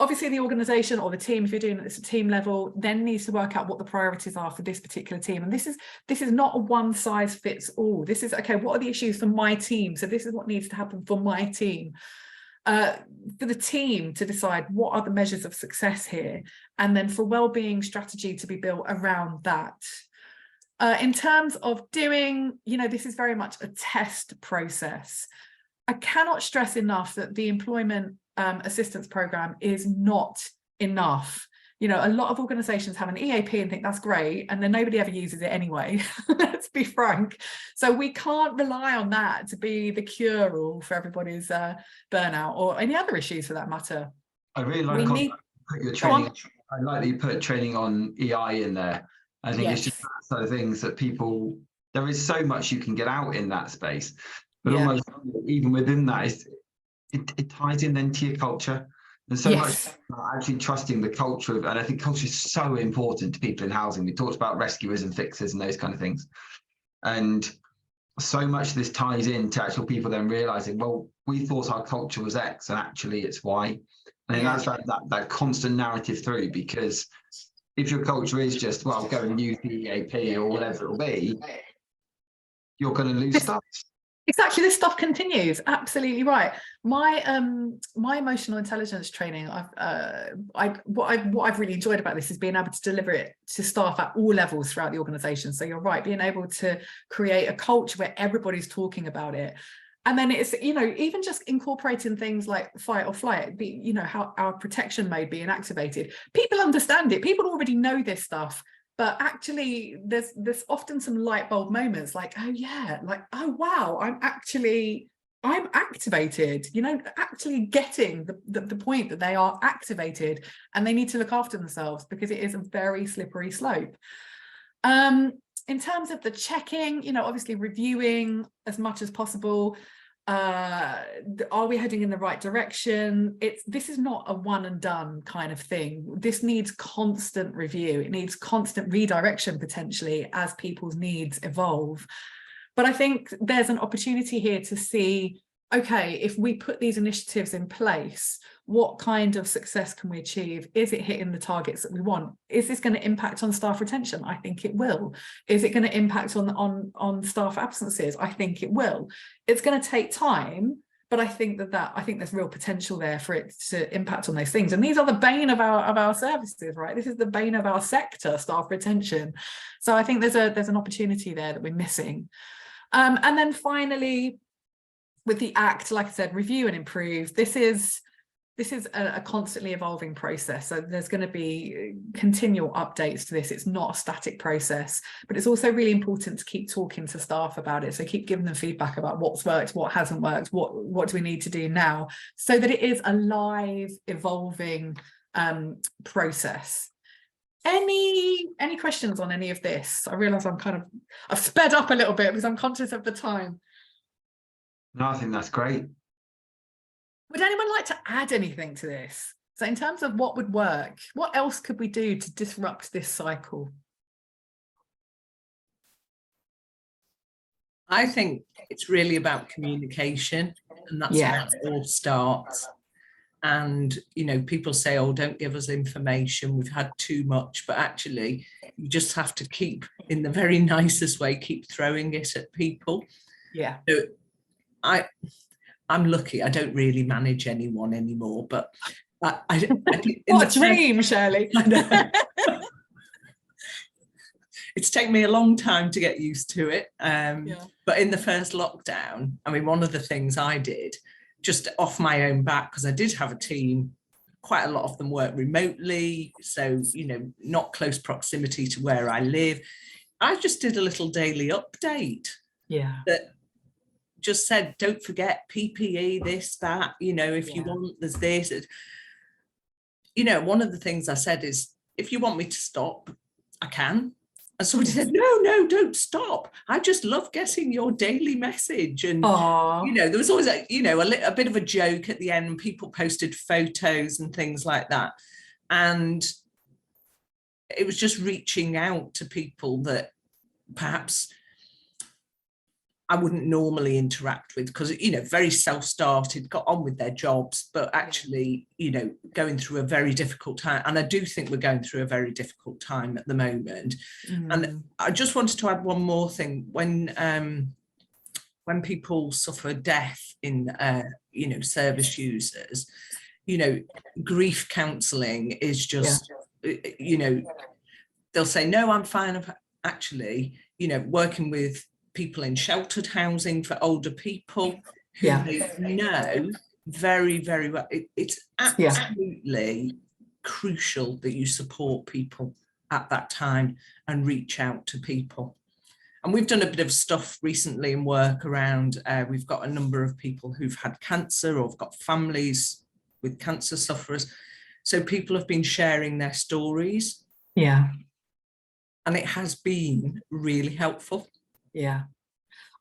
Obviously, the organisation or the team, if you're doing it at a team level, then needs to work out what the priorities are for this particular team. And this is not a one size fits all. This is, okay, what are the issues for my team? So this is what needs to happen for my team. For the team to decide what are the measures of success here, and then for wellbeing strategy to be built around that. In terms of doing, you know, this is very much a test process. I cannot stress enough that the employment assistance program is not enough. You know, a lot of organizations have an EAP and think that's great, and then nobody ever uses it anyway. Let's be frank. So we can't rely on that to be the cure-all for everybody's burnout or any other issues for that matter. I really like your training. I like that you put training on EI in there. I think it's just that sort of things that people, there is so much you can get out in that space, but almost even within that, it ties in then to your culture. There's so much actually trusting the culture of, and I think culture is so important to people in housing. We talked about rescuers and fixers and those kind of things. And so much of this ties in to actual people then realizing, well, we thought our culture was X and actually it's Y. And that's that constant narrative through, because if your culture is just, well, go and use the EAP or whatever it'll be, you're going to lose stuff. Exactly, this stuff continues. Absolutely right. My emotional intelligence training, what I've really enjoyed about this is being able to deliver it to staff at all levels throughout the organisation. So you're right, being able to create a culture where everybody's talking about it. And then it's, you know, even just incorporating things like fight or flight, you know, how our protection mode being activated. People understand it. People already know this stuff. But actually, there's often some light bulb moments like, oh yeah, like, oh wow, I'm actually I'm activated, you know, actually getting the point that they are activated and they need to look after themselves, because it is a very slippery slope. In terms of the checking, you know, obviously reviewing as much as possible. Are we heading in the right direction? This is not a one and done kind of thing. This needs constant review. It needs constant redirection potentially as people's needs evolve. But I think there's an opportunity here to see, okay, if we put these initiatives in place, what kind of success can we achieve? Is it hitting the targets that we want? Is this going to impact on staff retention? I think it will. Is it going to impact on staff absences? I think it will. It's going to take time, but I think there's real potential there for it to impact on those things. And these are the bane of our services, right? This is the bane of our sector, staff retention. So I think there's an opportunity there that we're missing. And then finally, with the Act, like I said, review and improve. This is a constantly evolving process. So there's going to be continual updates to this. It's not a static process, but it's also really important to keep talking to staff about it. So keep giving them feedback about what's worked, what hasn't worked, what do we need to do now, so that it is a live, evolving process. Any questions on any of this? I realise I've sped up a little bit because I'm conscious of the time. No, I think that's great. Would anyone like to add anything to this? So in terms of what would work, what else could we do to disrupt this cycle? I think it's really about communication, and that's where it all starts. And, you know, people say, oh, don't give us information, we've had too much, but actually you just have to keep, in the very nicest way, keep throwing it at people. Yeah. So I'm lucky, I don't really manage anyone anymore, but I what a dream, Shirley. I know. It's taken me a long time to get used to it. But in the first lockdown, I mean, one of the things I did, just off my own back, because I did have a team, quite a lot of them work remotely, so, you know, not close proximity to where I live. I just did a little daily update. Yeah. That just said, don't forget PPE, this, that, you know, if you want, there's this. You know, one of the things I said is, if you want me to stop, I can. And somebody said, no, don't stop. I just love getting your daily message. And, you know, there was always, a bit of a joke at the end. People posted photos and things like that. And it was just reaching out to people that perhaps I wouldn't normally interact with, because, you know, very self-started, got on with their jobs, but actually, you know, going through a very difficult time. And I do think we're going through a very difficult time at the moment. And I just wanted to add one more thing. When people suffer death in, you know, service users, you know, grief counselling is just, you know, they'll say, no, I'm fine. Actually, you know, working with people in sheltered housing for older people who they know very, very well. It's absolutely crucial that you support people at that time and reach out to people. And we've done a bit of stuff recently in work around, we've got a number of people who've had cancer or have got families with cancer sufferers. So people have been sharing their stories. Yeah. And it has been really helpful. Yeah,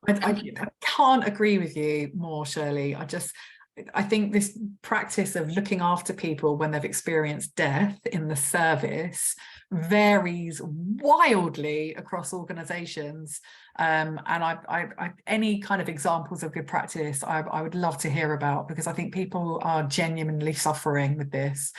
I can't agree with you more, Shirley. I think this practice of looking after people when they've experienced death in the service varies wildly across organisations. And I any kind of examples of good practice I would love to hear about, because I think people are genuinely suffering with this.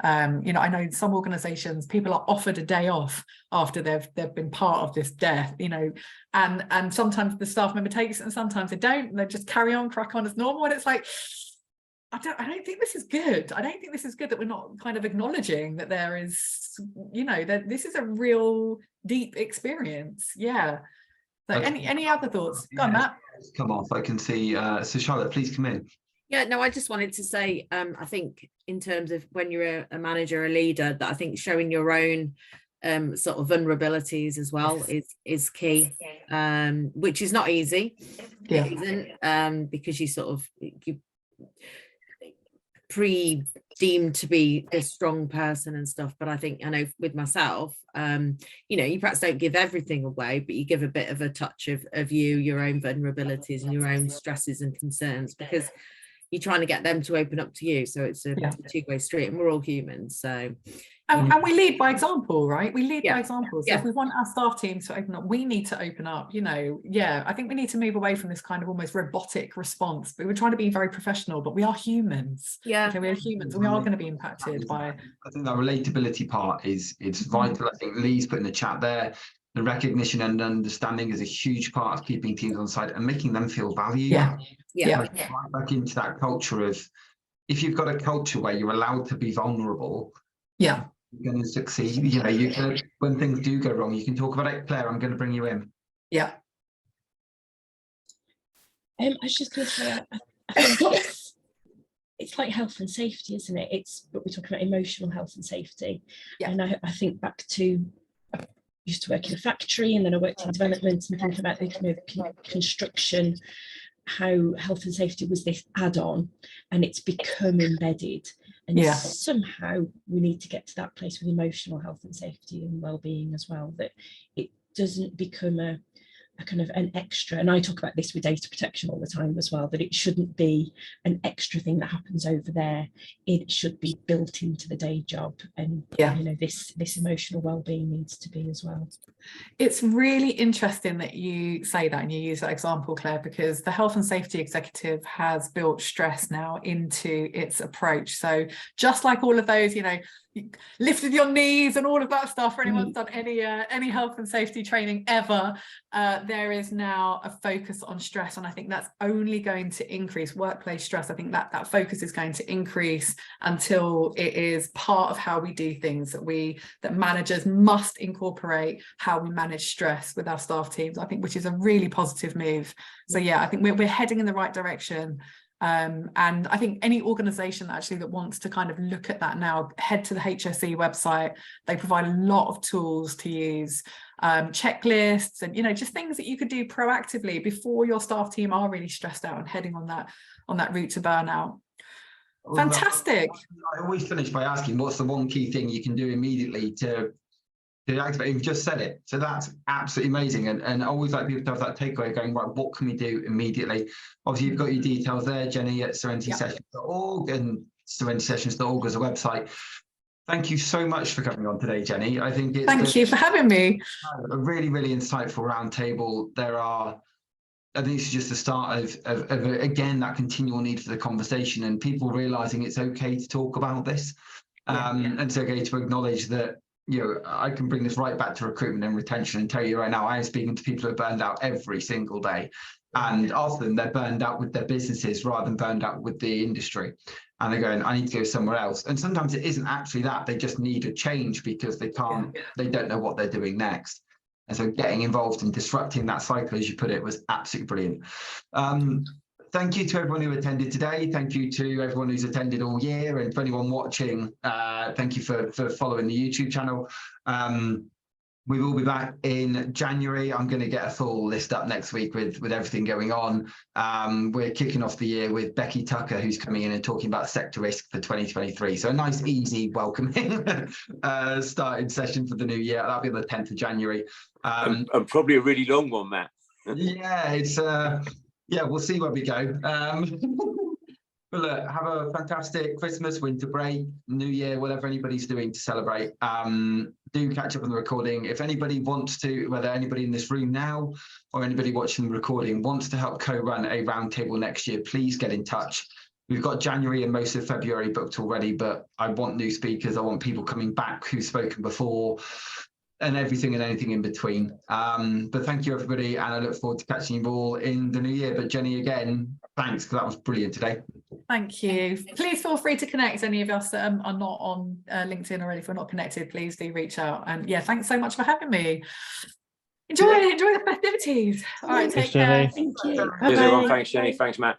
You know, I know in some organisations people are offered a day off after they've been part of this death, you know, and sometimes the staff member takes it and sometimes they don't, and they just crack on as normal. And it's like, I don't think this is good. I don't think this is good that we're not kind of acknowledging that there is, you know, that this is a real deep experience. Yeah. So any other thoughts? Go on, Matt. Come off. I can see. So Charlotte, please come in. Yeah, no, I just wanted to say, I think in terms of when you're a manager, a leader, that I think showing your own sort of vulnerabilities as well is key, which is not easy. Yeah. It isn't, because you pre-deemed to be this strong person and stuff. But I know with myself, you perhaps don't give everything away, but you give a bit of a touch of your own vulnerabilities and your own stresses and concerns, because you're trying to get them to open up to you. So it's a two-way street, and we're all humans. So and we lead by example, right? We lead by example. So Yeah. if we want our staff teams to open up, we need to open up, I think we need to move away from this kind of almost robotic response. But we're trying to be very professional, but we are humans. Yeah. Okay, we are humans, and we are going to be impacted by. I think that relatability part is vital. I think Lee's put in the chat there. The recognition and understanding is a huge part of keeping teams on side and making them feel valued. Yeah. Right back into that culture of, if you've got a culture where you're allowed to be vulnerable, Yeah. you're going to succeed. You can, when things do go wrong, you can talk about it. Claire, I'm going to bring you in. Yeah. I was just going to say, I think it's like health and safety, isn't it? But we're talking about emotional health and safety. Yeah. And I think back to, I used to work in a factory, and then I worked in development, and thinking about the construction, how health and safety was this add-on, and it's become embedded. And somehow we need to get to that place with emotional health and safety and well-being as well, that it doesn't become a kind of an extra. And I talk about this with data protection all the time as well, that it shouldn't be an extra thing that happens over there. It should be built into the day job. And this emotional well-being needs to be as well. It's really interesting that you say that and you use that example, Claire, because the health and safety executive has built stress now into its approach. So just like all of those, lifted your knees and all of that stuff, for anyone's done any health and safety training ever, there is now a focus on stress, and I think that's only going to increase workplace stress. I think that focus is going to increase until it is part of how we do things, that managers must incorporate how we manage stress with our staff teams, I think, which is a really positive move. So I think we're heading in the right direction. And I think any organization actually that wants to kind of look at that now, head to the HSE website. They provide a lot of tools to use, checklists, and just things that you could do proactively before your staff team are really stressed out and heading on that route to burnout. Fantastic. I always finish by asking, what's the one key thing you can do immediately to activate? You've just said it, so that's absolutely amazing. And I always like people to have that takeaway going, right, what can we do immediately? Obviously, you've got your details there, Jenny, at serenitysessions.org, and serenitysessions.org as a website. Thank you so much for coming on today, Jenny. I think thank you for having me. A really, really insightful roundtable. I think it's just the start of again, that continual need for the conversation and people realizing it's okay to talk about this. And it's okay to acknowledge that, I can bring this right back to recruitment and retention and tell you right now, I am speaking to people who are burned out every single day. And often they're burned out with their businesses rather than burned out with the industry. And they're going, I need to go somewhere else. And sometimes it isn't actually that, they just need a change because they don't know what they're doing next. And so getting involved in disrupting that cycle, as you put it, was absolutely brilliant. Thank you to everyone who attended today. Thank you to everyone who's attended all year, and for anyone watching, thank you for following the YouTube channel. We will be back in January. I'm going to get a full list up next week with everything going on. We're kicking off the year with Becky Tucker, who's coming in and talking about sector risk for 2023. So a nice, easy, welcoming starting session for the new year. That'll be on the 10th of January. And probably a really long one, Matt. Yeah, it's we'll see where we go. But look, have a fantastic Christmas, winter break, New Year, whatever anybody's doing to celebrate. Do catch up on the recording. If anybody wants to, whether anybody in this room now or anybody watching the recording wants to help co-run a roundtable next year, please get in touch. We've got January and most of February booked already, but I want new speakers. I want people coming back who've spoken before, and everything and anything in between. But thank you, everybody, and I look forward to catching you all in the new year. But Jenny, again, thanks, because that was brilliant today. Thank you. Please feel free to connect. Any of us that are not on LinkedIn already, if we're not connected, please do reach out. And thanks so much for having me. Enjoy the festivities. All right, take care. Thank you. Cheers, everyone. Thanks, Jenny. Thanks, Matt.